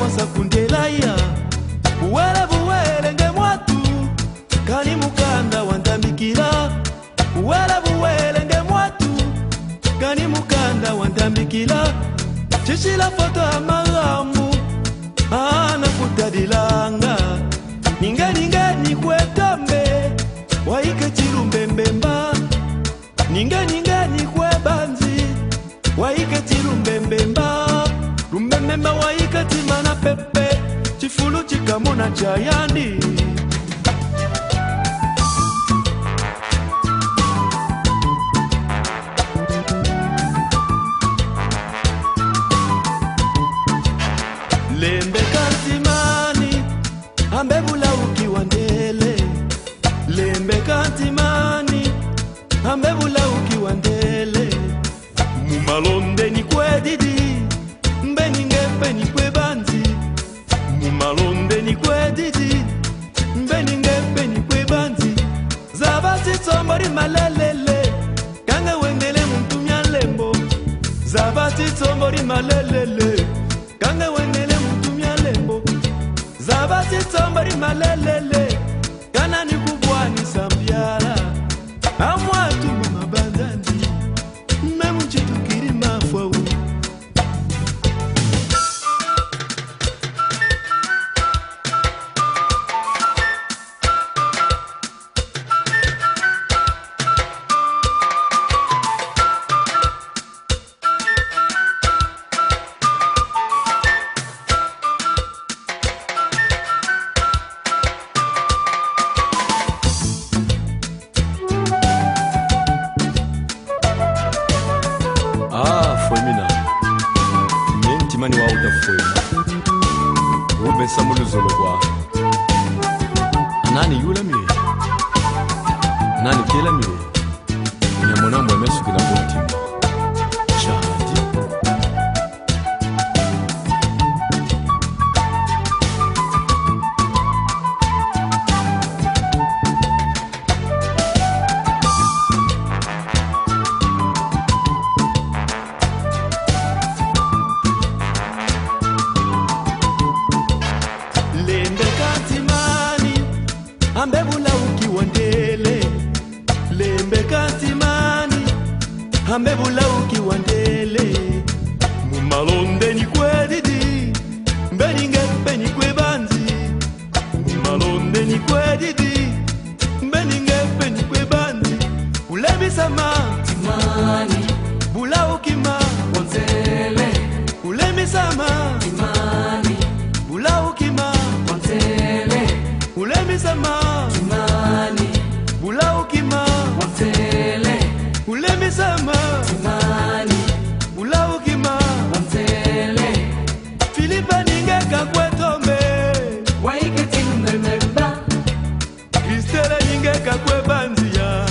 mwansa kundelaya uwele buwele nge mwatu kani mukanda wandambikila uwele buwele nge mwatu kani mukanda wandambikila chishila foto ya magamu ana kutadilanga ninge nikwetombe waike chilumbembemba ninge nikwebanzi waike chilumbembemba lumbembemba waike timana pepe chifulu chikamona chayandi lembe kantimani ambebula ukiwandele lembe kantimani ambebula ukiwandele mumalonde ni kwedidi mbeningepe ni kwebanzi mumalonde ni kwedidi mbeningepe ni kwebanzi zabati tombori malelele kange wendele muntumya lembo zabati tombori malelele kange wendele muntumya lembo zabati tombori malelele kana ni kubwani sambiala amwatu mamabanzandi memuchitukiri mafwa mani wa udafwe ube samuluzolo kwa nani yula mi nani kila mi nyamona mweme sukina bonti shahadi ambebula ukiwandele lembe kantimani ambebula ukiwandele mumalonde ni kwedidi mbeningepe ni kwebanzi mumalonde ni kwedidi mbeningepe ni kwebanzi ulebisama timani bula ukima wandele ulemisama timani bula ukima wandele ulemisama timani bula ukima wantele ulemisama timani bula ukima wantele Filipa ningeka kwetombe waike tilumbembemba Kristela ningeka kwebanzia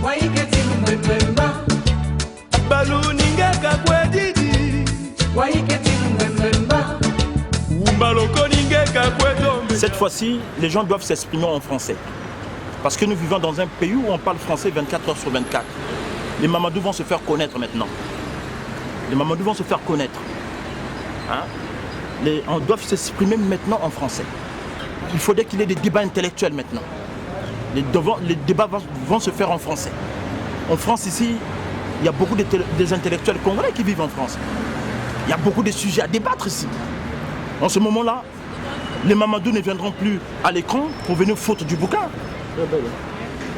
waike tilumbembemba Balu ningeka kwedidi waike tilumbembemba Umbaloko ningeka kwetombe. Cette fois-ci, les gens doivent s'exprimer en français. Parce que nous vivons dans un pays où on parle français 24 heures sur 24. Les Mamadou vont se faire connaître maintenant. Les Mamadou vont se faire connaître. Hein? On doit s'exprimer maintenant en français. Il faudrait qu'il y ait des débats intellectuels maintenant. Les débats vont se faire en français. En France, ici, il y a beaucoup des intellectuels congolais qui vivent en France. Il y a beaucoup de sujets à débattre ici. En ce moment-là, les Mamadou ne viendront plus à l'écran pour venir foutre du bouquin.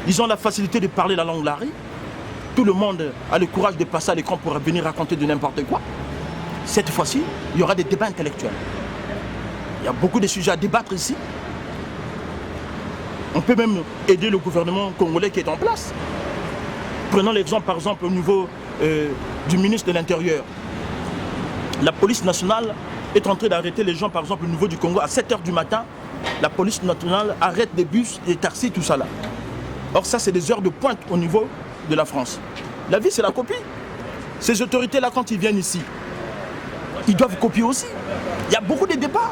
Ils ont la facilité de parler la langue lari. Tout le monde a le courage de passer à l'écran pour venir raconter de n'importe quoi. Cette fois-ci, il y aura des débats intellectuels. Il y a beaucoup de sujets à débattre ici. On peut même aider le gouvernement congolais qui est en place. Prenons l'exemple par exemple au niveau du ministre de l'Intérieur. La police nationale est en train d'arrêter les gens par exemple au niveau du Congo à 7h du matin. La police nationale arrête des bus, des taxis, tout ça là. Or ça c'est des heures de pointe au niveau de la France. La vie c'est la copie. Ces autorités là quand ils viennent ici, ils doivent copier aussi. Il y a beaucoup de débats.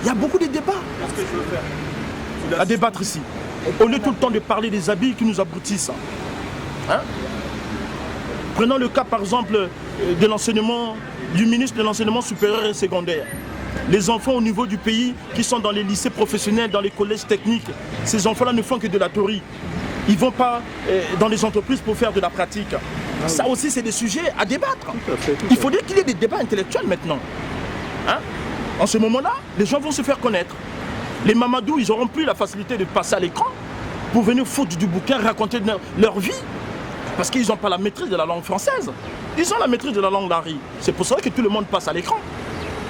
Il y a beaucoup de débats à débattre ici. Au lieu tout le temps de parler des habits qui nous abrutissent. Hein? Prenons le cas par exemple de l'enseignement, du ministre de l'enseignement supérieur et secondaire. Les enfants au niveau du pays qui sont dans les lycées professionnels, dans les collèges techniques, ces enfants-là ne font que de la théorie. Ils ne vont pas dans les entreprises pour faire de la pratique. Ça aussi, c'est des sujets à débattre. Il faudrait qu'il y ait des débats intellectuels maintenant. Hein? En ce moment-là, les gens vont se faire connaître. Les Mamadou, ils n'auront plus la facilité de passer à l'écran pour venir foutre du bouquin, raconter leur vie. Parce qu'ils n'ont pas la maîtrise de la langue française. Ils ont la maîtrise de la langue d'Harry. C'est pour ça que tout le monde passe à l'écran.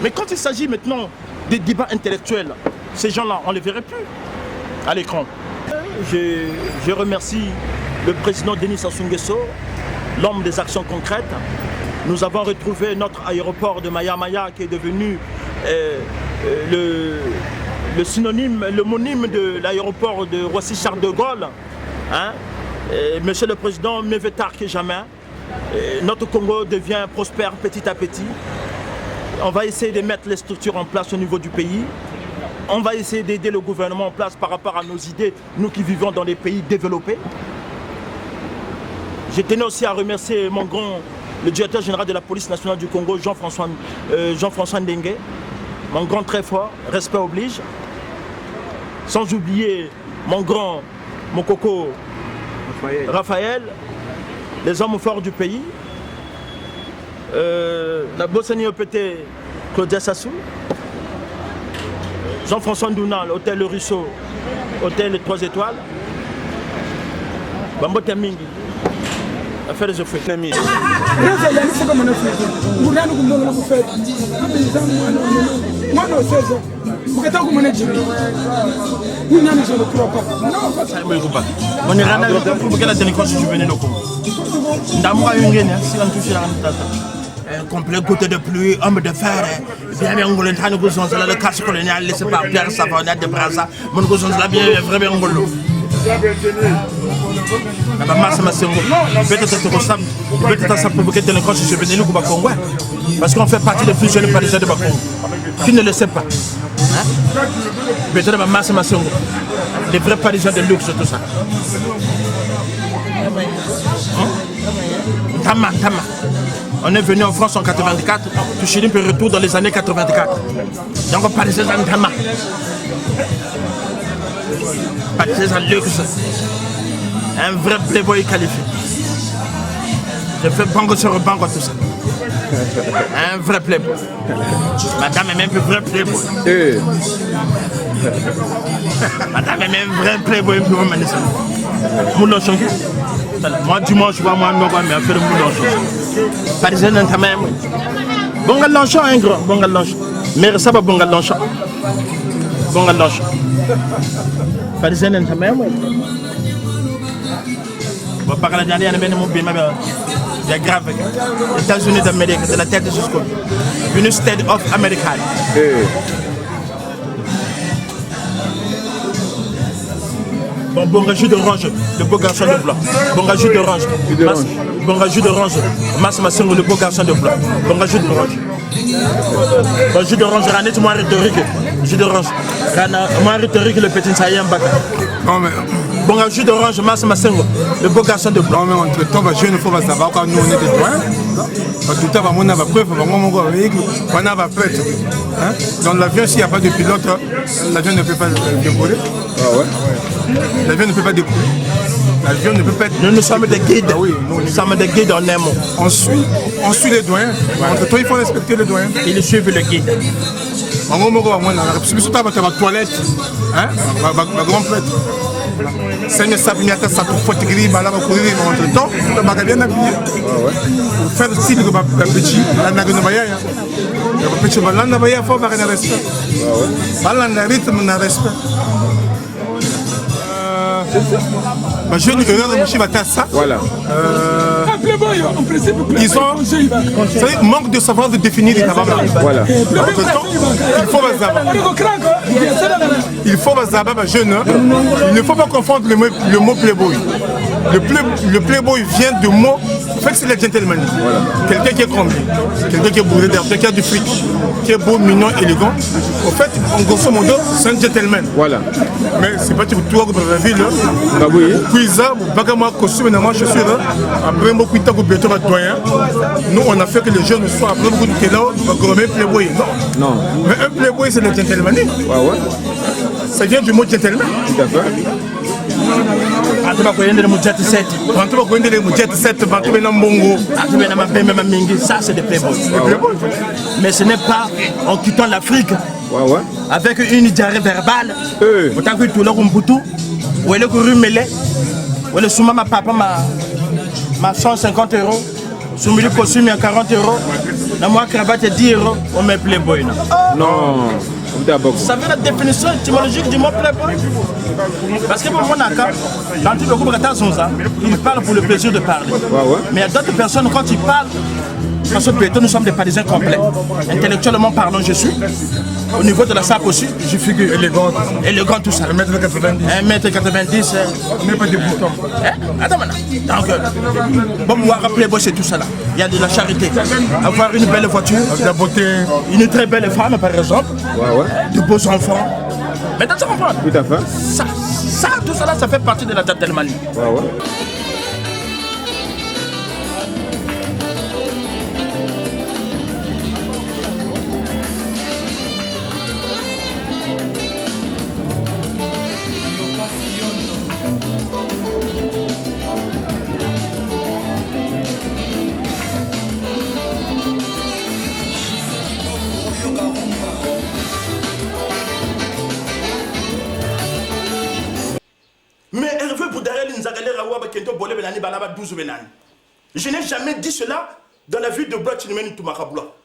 Mais quand il s'agit maintenant des débats intellectuels, ces gens-là, on ne les verrait plus à l'écran. Je remercie le président Denis Sassou Nguesso, l'homme des actions concrètes. Nous avons retrouvé notre aéroport de Maya Maya qui est devenu le synonyme, l'homonyme de l'aéroport de Roissy-Charles de Gaulle. Hein? Monsieur le Président, mieux vaut tard que jamais. Notre Congo devient prospère petit à petit. On va essayer de mettre les structures en place au niveau du pays. On va essayer d'aider le gouvernement en place par rapport à nos idées, nous qui vivons dans des pays développés. Je tenais aussi à remercier mon grand, le directeur général de la police nationale du Congo, Jean-François Ndengue. Mon grand très fort, respect oblige. Sans oublier mon grand, mon coco, Raphaël, les hommes forts du pays. La Bossani OPT, Claudia Sassou. Jean-François Ndouna, l'hôtel Le Ruisseau, hôtel 3 étoiles. Bambo Temingi, affaire des offres. Complet côté de pluie, homme de fer, bien bien ngolo tane ko son la casse coloniale laissé par Pierre Savonnet de Brazza, mon ko son la bien vraiment ngolo. Na massa masengo. Peut-être que ça peut-être ça peut que délinquance je venir au Congo parce qu'on fait partie des plus jeunes parisiens de Bakongo. Qui ne le sait pas. Peut-être que massa masengo. Les vrais parisiens de luxe tout ça. Tama. On est venu en France en 84, puis Chili peut retour dans les années 84. Donc on parle de ces Tama. Pas de ces luxe. Un vrai playboy qualifié. Je fais bango sur bango tout ça. Un vrai playboy. Madame est même un vrai playboy. Madame est même un vrai playboy. Moulin changé. Moi dimanche, je vois moi non mais faire moulin changé. Parisien dans ta main. Bon galanchon un grand, bon galanchon. Mais ça va bon galanchon. Bon galanchon. Parisien dans ta main. Bon par la dernière année mon bien il y a grave. Les États-Unis d'Amérique, de la tête jusqu'au United States of America. Bon jus d'orange, le beau garçon de blanc. Bon jus d'orange. Bon jus d'orange. Masse Massengo, le beau garçon de blanc. Bon jus d'orange. Bon jus d'orange, Ranette, moi rhétorique. Jus d'orange. Moi rhétorique, le petit Sayam Baka. Non mais. Bon jus d'orange, Masse Massengo, le beau garçon de blanc. Non mais entre temps, je ne faut pas savoir quand nous on est des loin. Tout à l'heure, on a preuve, on a véhicule, on a prêtre. Dans l'avion, s'il n'y a pas de pilote, l'avion ne peut pas décoller. Ah ouais. L'avion ne peut pas décoller. L'avion ne peut pas être... Nous sommes des guides. Ah oui, nous sommes des guides en un mot. On suit les doyens. Entre toi, il faut respecter les doyens. Ils suivent le guide. On a surtout à la toilette. Ma grand prêtre. C'est une sablignata, ça te faut te griller, mais là, on va courir entre temps. On va bien habiller. Pour faire le style de ma petit, la nagonabaya. Le petit balanabaya, il faut avoir un respect. Balanabaya, un respect. Je ne veux pas me battre ça. Voilà. Ils ont manque de savoir de définir les tabacs. Voilà. Il faut il faut jeune. Il ne faut pas confondre le mot playboy. Le playboy vient du mot fait, c'est le gentleman. Voilà. Quelqu'un qui est comblé, quelqu'un qui est bourré d'air, quelqu'un qui a du fric, qui est beau, mignon, élégant. En fait, en grosso modo, c'est un gentleman. Voilà. Mais c'est pas tout le monde dans la ville. Bah oui. Puis ça, moi, costume, moi, je suis là. Après, moi, puis béton à doyen. Nous, on a fait que les jeunes soient après beaucoup de télo, on va playboy. Non. Non. Mais un playboy, c'est le gentleman. Ouais, ouais. Ça vient du mot gentleman. Tout à fait. Ça c'est des playboys. Mais ce n'est pas en quittant l'Afrique avec une diarrhée verbale. Autant que tout le monde, ou le rumélé, ou le souma ma papa ma 150 €, soumi le costume à 40 €, la moi cravate 10 €, on met playboy. Non. Ça veut la définition étymologique du mot playboy. Parce que pour mon cas, dans tout le groupe il parle pour le plaisir de parler. Mais il y a d'autres personnes, quand ils parlent, parce que nous sommes des Parisiens complets. Intellectuellement parlant, je suis. Au niveau de la sape aussi, je figure élégant. Élégant tout ça. 1m90. 1m90. Même pas des boutons. Attends maintenant. Donc, bon, moi, playboy, c'est tout ça là. Il y a de la charité. Avoir une belle voiture, de la beauté. Une très belle femme, par exemple. De beaux enfants. Mais tu comprends? Tout à fait. Ça, tout ça là, ça fait partie de la gentleman. Je n'ai jamais dit cela dans la vie de Bloch Nimeni Toumakablois.